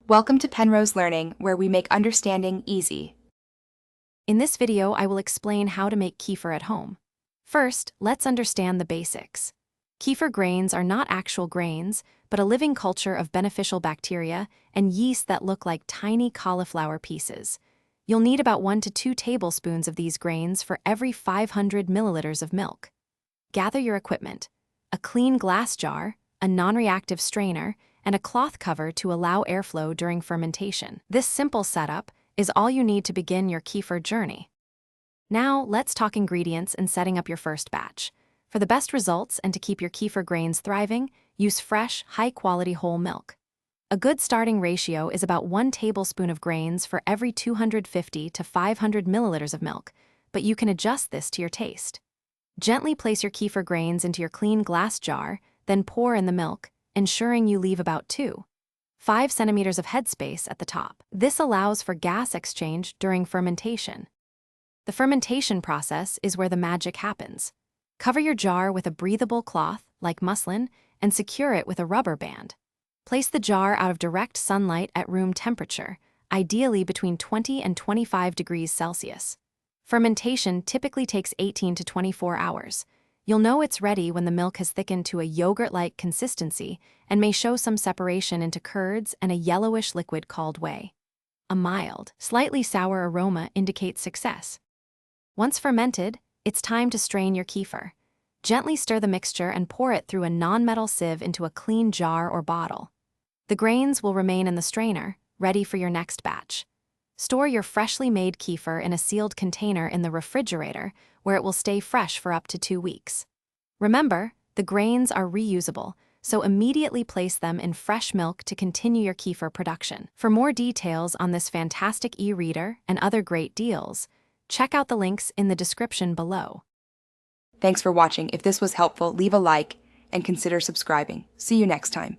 Welcome to Penrose Learning, where we make understanding easy. In this video, I will explain how to make kefir at home. First, let's understand the basics. Kefir grains are not actual grains, but a living culture of beneficial bacteria and yeast that look like tiny cauliflower pieces. You'll need about 1 to 2 tablespoons of these grains for every 500 milliliters of milk. Gather your equipment: a clean glass jar, a non-reactive strainer, and a cloth cover to allow airflow during fermentation. This simple setup is all you need to begin your kefir journey. Now, let's talk ingredients and setting up your first batch. For the best results and to keep your kefir grains thriving, use fresh, high-quality whole milk. A good starting ratio is about 1 tablespoon of grains for every 250 to 500 milliliters of milk, but you can adjust this to your taste. Gently place your kefir grains into your clean glass jar, then pour in the milk, ensuring you leave about 2.5 centimeters of headspace at the top. This allows for gas exchange during fermentation. The fermentation process is where the magic happens. Cover your jar with a breathable cloth, like muslin, and secure it with a rubber band. Place the jar out of direct sunlight at room temperature, ideally between 20 and 25 degrees Celsius. Fermentation typically takes 18 to 24 hours. You'll know it's ready when the milk has thickened to a yogurt-like consistency and may show some separation into curds and a yellowish liquid called whey. A mild, slightly sour aroma indicates success. Once fermented, it's time to strain your kefir. Gently stir the mixture and pour it through a non-metal sieve into a clean jar or bottle. The grains will remain in the strainer, ready for your next batch. Store your freshly made kefir in a sealed container in the refrigerator, where it will stay fresh for up to 2 weeks. Remember, the grains are reusable, so immediately place them in fresh milk to continue your kefir production. For more details on this fantastic e-reader and other great deals, check out the links in the description below. Thanks for watching. If this was helpful, leave a like and consider subscribing. See you next time.